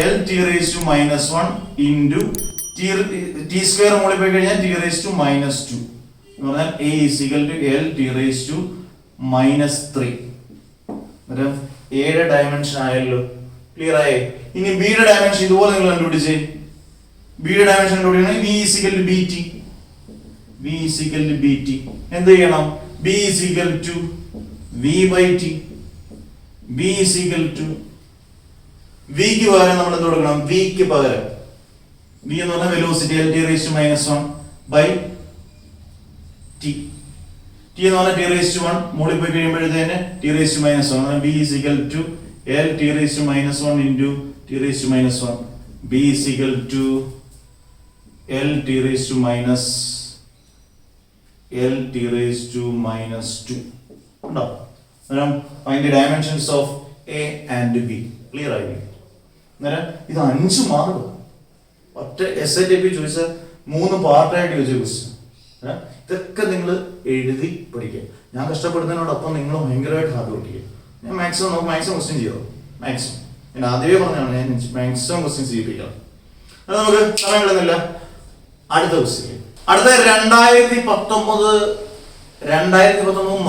lt raised to -1 into t square മോളിഫൈ കഴിഞ്ഞാൽ t raised to -2 എന്ന് പറഞ്ഞാൽ a is equal to lt raised to -3. അന്നേരം a യുടെ ഡയമെൻഷൻ ആയല്ലോ. ക്ലിയർ ആയേ? ഇനി b യുടെ ഡയമെൻഷൻ ഇതുപോലെ നിങ്ങൾ കണ്ടുപിടിച്ചേ. b യുടെ dimension കണ്ടുപിടിക്കണമെങ്കിൽ v is equal to bt. v is equal to bt. എന്ത് ചെയ്യണം? b is equal to v by t. b is equal to v ക്ക് പകരം നമ്മൾ എന്ത് കൊടുക്കണം? v ക്ക് പകരം v എന്ന് പറഞ്ഞാൽ velocity lt raised to -1 by t. t എന്ന് പറഞ്ഞാൽ t raised to 1 മോളിൽ പോയി കഴിയുമ്പോഴത്തേന് t raised to -1. അങ്ങനെ b is equal to lt raised to -1 into t raised to -1. b is equal to lt raised to -2. ഉണ്ടോ? അന്നേരം find the dimensions of a and b. Clear ആയി? അന്നേരം ഇത് 5 mark ഒറ്റ SATP ചോദിച്ച 3 പാർട്ടായിട്ട് ചോദിച്ച ക്വസ്റ്റ്യൻ. ഇതൊക്കെ നിങ്ങൾ എഴുതി പഠിക്കുക. ഞാൻ കഷ്ടപ്പെടുന്നതിനോടൊപ്പം നിങ്ങൾ ഭയങ്കരമായിട്ട് ഹാർഡ് വർക്ക് ചെയ്യുക. ഞാൻ മാക്സിമം ക്വസ്റ്റ്യൻ ചെയ്തോ. മാക്സിമം ഞാൻ ആദ്യമേ പറഞ്ഞാണ് ഞാൻ മാക്സിമം ക്വസ്റ്റ്യൻ ചെയ്യിപ്പിക്കാം. അത് നമുക്ക് സമയം കളയുന്നില്ല. അടുത്ത ക്വസ്റ്റ്യൻ അടുത്ത 2019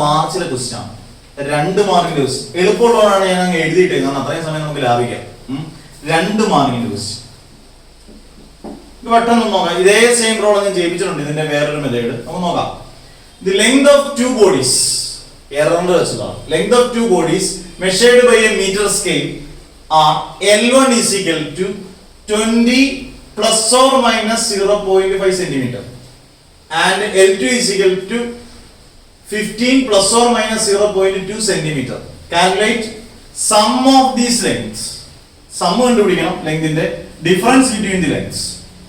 മാർച്ചിലെ ക്വസ്റ്റ്യൻ ആണ്. 2 മാർക്കിന്റെ ക്വസ്റ്റ്യൻ. എളുപ്പമുള്ളതാണ് ഞാൻ അങ്ങ് എഴുതിയിട്ട്, കാരണം അത്രയും സമയം നമുക്ക് ലാഭിക്കാം. 2 മാർക്കിന്റെ ക്വസ്റ്റ്യൻ പെട്ടെന്ന് നോക്കാം. ഇതേ സെയിം പ്രോബ്ലം ഞാൻ ചെയ്യിപ്പിച്ചിട്ടുണ്ട്. ഇതിന്റെ വേറൊരു മെത്തേഡ് നമുക്ക് നോക്കാം. The length of 2 bodies around വെച്ചതാണ്. Length of 2 bodies measured by a metre scale are L1 is equal to 20 plus or minus 0.5 centimeter and L2 is equal to 15 plus or minus 0.2 centimeter. Calculate sum of these lengths. Sum കണ്ടുപിടിക്കണം ലെങ്തിന്റെ, difference between the lengths.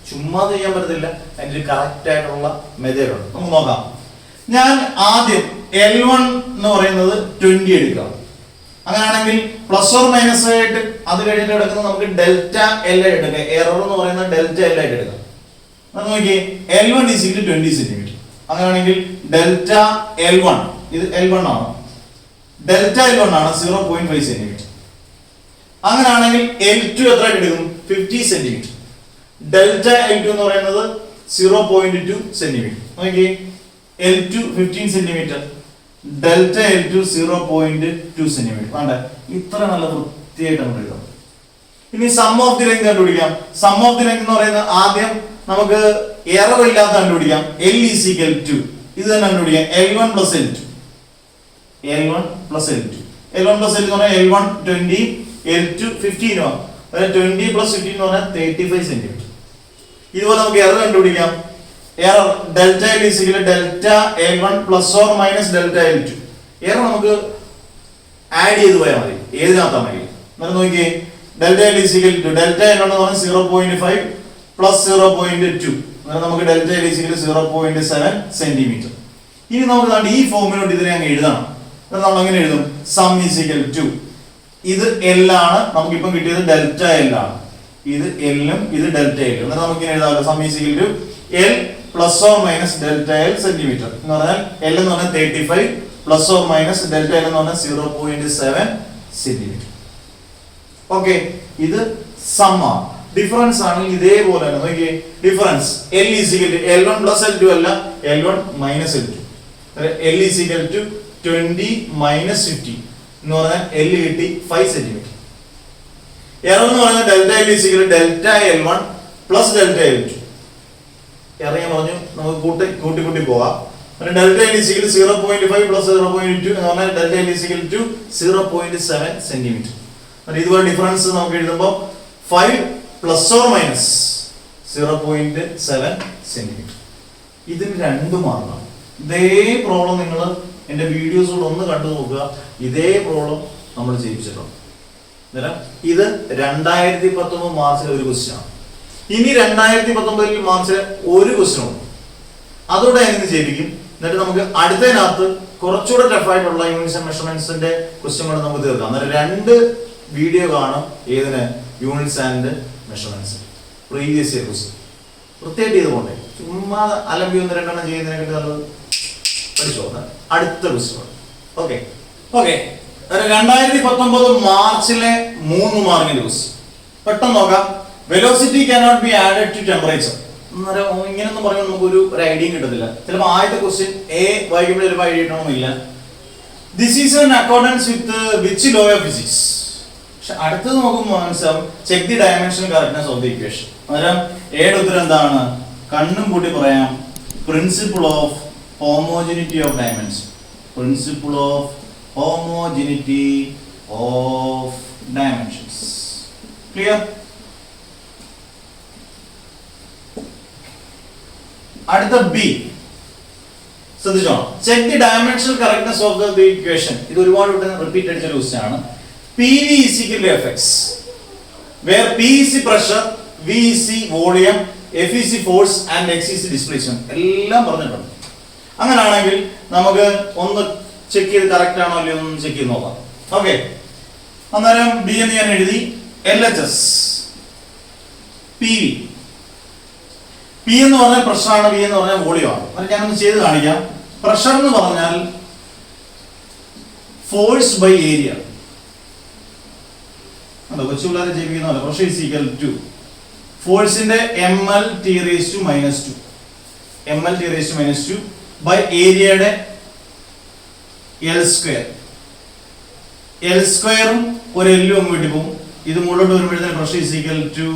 ചുമ്മാ ചെയ്യാൻ പറ്റത്തില്ല, അതിന്റെ correct ആയിട്ടുള്ള method ഉണ്ട്. നമുക്ക് നോക്കാം. ഞാൻ ആദ്യം L1 എന്ന് പറയുന്നത് 20 എടുക്കാം. അങ്ങനെയാണെങ്കിൽ പ്ലസ് ഓർ മൈനസ് ആയിട്ട് അത് കഴിഞ്ഞിട്ട് എടുക്കുന്നത് നമുക്ക് ഡെൽറ്റ എൽ ആയിട്ട് എടുക്കാം. എറർ എന്ന് പറയുന്നത് ഡെൽറ്റ എൽ ആയിട്ട് എടുക്കാം. നോക്കി L1 is equal to 20 centimetre. അങ്ങനെയാണെങ്കിൽ ഡെൽറ്റ L1 ഇത് L1 ആണ്, ഡെൽറ്റ L1 ആണ് 0.5 സെന്റിമീറ്റർ. അങ്ങനെയാണെങ്കിൽ L2 എത്ര എടുക്കും? 50 സെന്റിമീറ്റർ. ഡെൽറ്റ L2 എന്ന് പറയുന്നത് 0.2 സെന്റിമീറ്റർ. നോക്കി L2 15 centimetre, delta L2 0.2 centimetre. വേണ്ട, ഇത്ര നല്ല വൃത്തിയായിട്ട് നമ്മൾ എഴുതാം. ഇനി സം ഓഫ് ദി ലെങ്ത് കണ്ടുപിടിക്കാം. സം ഓഫ് ദി ലെങ്ത് എന്ന് പറയുന്നത് ആദ്യം നമുക്ക് എറർ ഇല്ലാത്ത കണ്ടുപിടിക്കാം. L is equal to ഇത് തന്നെ കണ്ടുപിടിക്കാം. L1 plus L2. L1 plus L2. L1 plus L2 എന്ന് പറഞ്ഞാൽ L1 20, L2 15 ആണ്. അതായത് 20 plus 15 എന്ന് പറഞ്ഞാൽ 35 സെന്റിമീറ്റർ. ഇതുപോലെ നമുക്ക് എറർ കണ്ടുപിടിക്കാം. Error delta L is equal to delta L1 plus or minus delta L2. Error നമുക്ക് ആഡ് ചെയ്ത് പോയാൽ മതി, ഏതിനകത്താ മതി. നോക്കിയേ delta L is equal to delta L എന്ന് പറഞ്ഞാൽ 0.5 പ്ലസ് 0.2 അങ്ങനെ നമുക്ക് delta L is equal 0.7 centimetre. ഇനി നമുക്ക് ഈ ഫോമിലോട്ട് ഇതിനെ അങ്ങ് എഴുതണം. നമ്മൾ എങ്ങനെ എഴുതും? സം ഈസ് ഈക്വൽ ടു ഇത് എൽ ആണ്, നമുക്ക് ഇപ്പം കിട്ടിയത് ഡെൽറ്റ എൽ ആണ്, ഇത് എല്ലും ഇത് ഡെൽറ്റ എൽ. എന്നാൽ നമുക്ക് ഇങ്ങനെ എഴുതാമല്ലോ sum is equal to L plus or minus delta L centimetre എന്ന് പറഞ്ഞാൽ എൽ എന്ന് പറഞ്ഞാൽ 35 plus or minus delta L എന്ന് പറഞ്ഞാൽ 0.7 സെന്റിമീറ്റർ. ഓക്കെ, ഇത് സം ആണ്. ഡിഫറൻസ് ആണെങ്കിൽ ഇതേപോലെ തന്നെ നോക്കിയേ, difference L is equal to L1 plus L2 അല്ല L1 minus L2. L is equal to 20 minus 50 എന്ന് പറഞ്ഞാൽ L കിട്ടി 5 സെന്റിമീറ്റർ. എറർ എന്ന് പറയുന്നത് delta L is equal to delta L1 plus delta L2. Error ഞാൻ പറഞ്ഞു നമുക്ക് കൂട്ടി പോവാം. Delta L is equal to 0.5 plus 0.2 എന്ന് പറഞ്ഞാൽ delta L is equal to 0.7 centimetre. ഇതുപോലെ ഡിഫറൻസ് നമുക്ക് എഴുതുമ്പോൾ 5 പ്ലസ് ഓർ മൈനസ് 0.7 സെന്റിമീറ്റർ. ഇതിന് 2 മാർക്കാണ്. ഇതേ പ്രോബ്ലം നിങ്ങൾ എന്റെ വീഡിയോസുകൾ ഒന്ന് കണ്ടു നോക്കുക. ഇതേ പ്രോബ്ലം നമ്മൾ ചെയ്യിച്ചിട്ടുണ്ട്. ഇത് 2019 മാർച്ചിലെ ഒരു ക്വസ്റ്റ്യൻ ആണ്. ഇനി 2019 മാർച്ചിലെ ഒരു ക്വസ്റ്റ്യൻ ഉണ്ട്, അതോടെ ഞാൻ ചെയ്യിപ്പിക്കും. എന്നിട്ട് നമുക്ക് അടുത്തതിനകത്ത് കുറച്ചുകൂടെ ടഫായിട്ടുള്ള യൂണിറ്റ്സ് ആൻഡ് മെഷർമെന്റ്സിന്റെ ക്വസ്റ്റ്യൻ കൂടെ നമുക്ക് തീർക്കാം. അന്നേരം 2 വീഡിയോ കാണും. ഏതിന്? Units and measurements previous year question പ്രത്യേകം ചെയ്തുകൊണ്ടേ ചുമ്മാ അലമ്പി 1-2 ചെയ്യുന്നതിനെക്കാട്ടി നല്ലത് പഠിച്ചോ. അടുത്ത ക്വസ്റ്റ്യൻ. ഓക്കെ 2019 മാർച്ചിലെ 3 മാർക്കിന്റെ ക്വസ്റ്റ്യൻ പെട്ടെന്ന് നോക്കാം. Velocity cannot be added to temperature. ഇങ്ങനെയൊന്നും പറയുമ്പോൾ നമുക്ക് ഒരു ഐഡിയ കിട്ടത്തില്ല. ചിലപ്പോൾ ആദ്യത്തെ ക്വസ്റ്റ്യൻ എ വായിക്കുമ്പോൾ ചിലപ്പോൾ ഐഡിയ കിട്ടണമെന്നില്ല. This is in accordance with which law of physics. പക്ഷെ അടുത്തത് നോക്കുമ്പോൾ മനസ്സിലാവും check the dimension correctness of the equation. അന്നേരം എയുടെ ഉത്തരം എന്താണ്? കണ്ണും കൂട്ടി പറയാം, principle of homogeneity of dimension. Principle of homogeneity of dimensions. Clear? അടുത്ത ബി ശ്രദ്ധിച്ചോ. Check the dimensional correctness of the equation. ഇത് ഒരുപാട് റിപ്പീറ്റ് അടിച്ച ക്വസ്റ്റ്യൻ ആണ്. PV is equal to Fx, where P is the pressure, V is the volume, F is the force and X is the displacement. എല്ലാം പറഞ്ഞിട്ടുണ്ട്. അങ്ങനെയാണെങ്കിൽ നമുക്ക് ഒന്ന് check ചെയ്ത് കറക്റ്റ് ആണോ അല്ലയോ ഒന്ന് ചെക്ക് ചെയ്ത് നോക്കാം. ഓക്കെ, അന്നേരം ബി എന്ന് ഞാൻ എഴുതി. LHS PV. P എന്ന് പറഞ്ഞാൽ പ്രഷറാണ്, V എന്ന് പറഞ്ഞാൽ വോളിയമാണ്. അത് ഞാനൊന്ന് ചെയ്ത് കാണിക്കാം. പ്രഷർ എന്ന് പറഞ്ഞാൽ ഫോഴ്സ് ബൈ ഏരിയ. കൊച്ചു പിള്ളേരെ ജയിപ്പിക്കുന്ന പ്രഷർ ഈസ് ഈക്വൽ ടു ഫോഴ്സിന്റെ ml T⁻², ml T⁻² by ഏരിയയുടെ L². L² ഒരു എല്ലും അങ്ങ് വിട്ടു പോകും. ഇത് മുകളിലോട്ട് വരുമ്പോഴത്തേന് pressure is equal to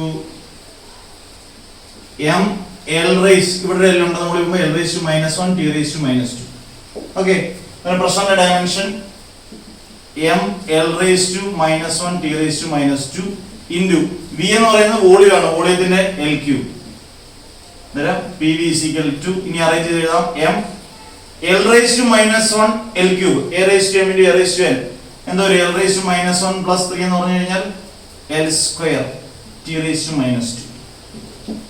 ml ഇവിടെ എല്ലുണ്ട്, നമ്മൾ L⁻⁻1 T⁻². ഓക്കെ, പ്രഷറിന്റെ dimension ml⁻⁻1 T⁻² into V എന്ന് പറയുന്നത് വോളിയം ആണ്, വോളിയത്തിന്റെ L3. PV is equal to ഇനി അറേഞ്ച് ചെയ്ത് എഴുതാം ml⁻⁻1 L3 a⁻m into a⁻n. എന്താ ഒരു L⁻⁻1 പ്ലസ് 3 എന്ന് പറഞ്ഞു കഴിഞ്ഞാൽ L² T⁻².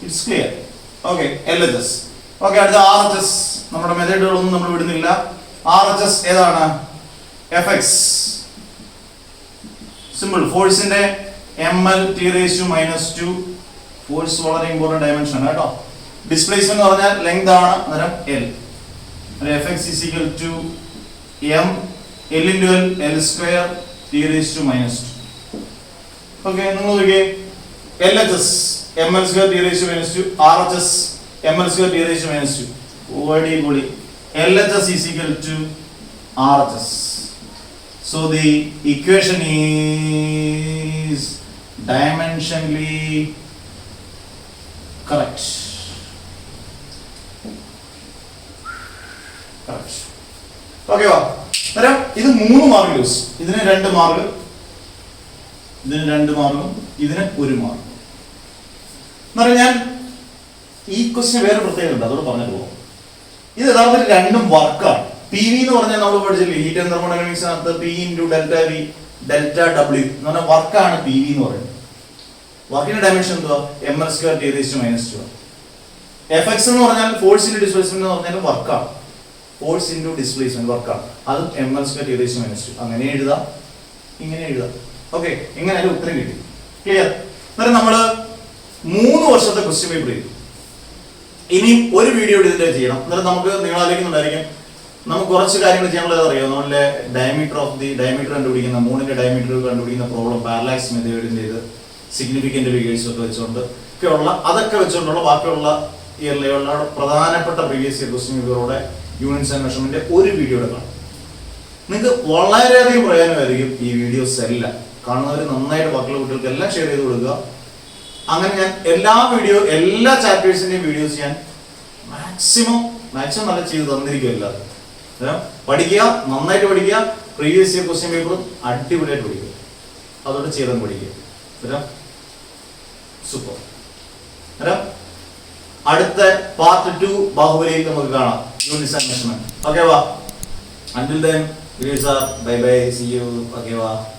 It's clear. Okay, LHS. Okay, അടുത്ത RHS. നമ്മുടെ മെത്തേഡുകളൊന്നും നമ്മൾ വിടുന്നില്ല. RHS ഏതാണ്? Fx. സിമ്പിൾ, ഫോഴ്സിന്റെ ml T⁻². ഫോഴ്സ് വളരെ ഇമ്പോർട്ടന്റ് ഡയമെൻഷൻ ആണ് കേട്ടോ. ഡിസ്പ്ലേസ്മെന്റ് എന്ന് പറഞ്ഞാൽ ലെങ്ത് ആണ്, അന്നേരം L. Fx is equal to m L into L L² T⁻². Okay, നിങ്ങൾ നോക്കിയേ. LHS ml² T⁻², RHS ml² T⁻². അടിപൊളി. LHS is equal to RHS. So the equation is dimensionally correct. Okay, ഇത് 3 mark use. ഇതിന് 2 mark, ഇതിന് 2 മാർക്കും, ഇതിന് 1 mark. ഞാൻ ഈ ക്വസ്റ്റ്യൻ വേറെ പ്രത്യേകത അതോട് പറഞ്ഞിട്ട് പോകും. ഇത് യഥാർത്ഥത്തിൽ 2 വർക്കാണ്. PV എന്ന് പറഞ്ഞാൽ നമ്മൾ പഠിച്ചില്ലേ, ഹീറ്റ് ആൻഡ് തെർമോഡൈനാമിക്സിനകത്ത് P × ΔV ഡെൽറ്റ ഡബ്ല്യു എന്ന് പറഞ്ഞാൽ വർക്കാണ് പി വി എന്ന് പറയുന്നത്. വർക്കിന്റെ ഡയമെൻഷൻ എന്തുവാ? ml² (10⁻²). Fx എന്ന് പറഞ്ഞാൽ ഫോഴ്സ് ഇൻറ്റു ഡിസ്പ്ലേസ്മെന്റ് എന്ന് പറഞ്ഞാൽ വർക്കാണ്. ഫോഴ്സ് ഇൻറ്റു ഡിസ്പ്ലേസ്മെന്റ് വർക്കാണ്. അത് ml² (10⁻²). അങ്ങനെ എഴുതാം, ഇങ്ങനെ എഴുതാം. ഓക്കെ, ഇങ്ങനെ ഉത്തരം കിട്ടി. ക്ലിയർ? എന്നിട്ട് നമ്മള് 3 വർഷത്തെ ക്വസ്റ്റ്യൻ പേപ്പർ ചെയ്തു. ഇനി ഒരു വീഡിയോ ഇതിന്റെ ചെയ്യണം. എന്നിട്ട് നമുക്ക് നിങ്ങൾ ആലോചിക്കുന്നുണ്ടായിരിക്കും നമുക്ക് കുറച്ച് കാര്യങ്ങൾ ചെയ്യാനുള്ളത് അറിയാം. നമ്മളെ ഡയമീറ്റർ കണ്ടുപിടിക്കുന്ന, മൂണിന്റെ ഡയമീറ്റർ കണ്ടുപിടിക്കുന്ന പ്രോബ്ലം പാരലാക്സ് മെത്തേഡിന്റെ ഇത് സിഗ്നിഫിക്കന്റ് ഫിഗേഴ്സ് ഒക്കെ വെച്ചുകൊണ്ട് അതൊക്കെ വെച്ചുകൊണ്ടുള്ള ബാക്കിയുള്ള ഇയറിലുള്ള പ്രധാനപ്പെട്ട പ്രീവിയസ് ഇയർ ക്വസ്റ്റ്യൻ പേപ്പറുടെ യൂണിറ്റ്സ് ആൻഡ് മെഷർമെന്റ് ഒരു വീഡിയോയുടെ കാണും. നിങ്ങൾക്ക് വളരെയധികം പ്രയോജനമായിരിക്കും ഈ വീഡിയോസ് എല്ലാം. കാണുന്നവർ നന്നായിട്ട് ബാക്കിയുള്ള കുട്ടികൾക്ക് എല്ലാം ഷെയർ ചെയ്ത് കൊടുക്കുക. അങ്ങനെ ഞാൻ എല്ലാ ചാപ്റ്റേഴ്സിന്റെയും വീഡിയോസ് ഞാൻ മാക്സിമം നല്ല ചെയ്ത് തന്നിരിക്കും. എല്ലാവരും പഠിക്കുക, നന്നായിട്ട് പഠിക്കുക. പ്രീവിയസ് ഇയർ ക്വസ്റ്റ്യൻ പേപ്പറും അടിപൊളിയായിട്ട് പഠിക്കുക. അതോടെ ചെയ്തും പഠിക്കുക. സൂപ്പർ. അടുത്ത പാർട്ട് 2 ബാഹുബലിയിൽ നമുക്ക് കാണാം. Units and measurement. ഓക്കെ വാ. Until then, bye bye. See you. Okay, wow.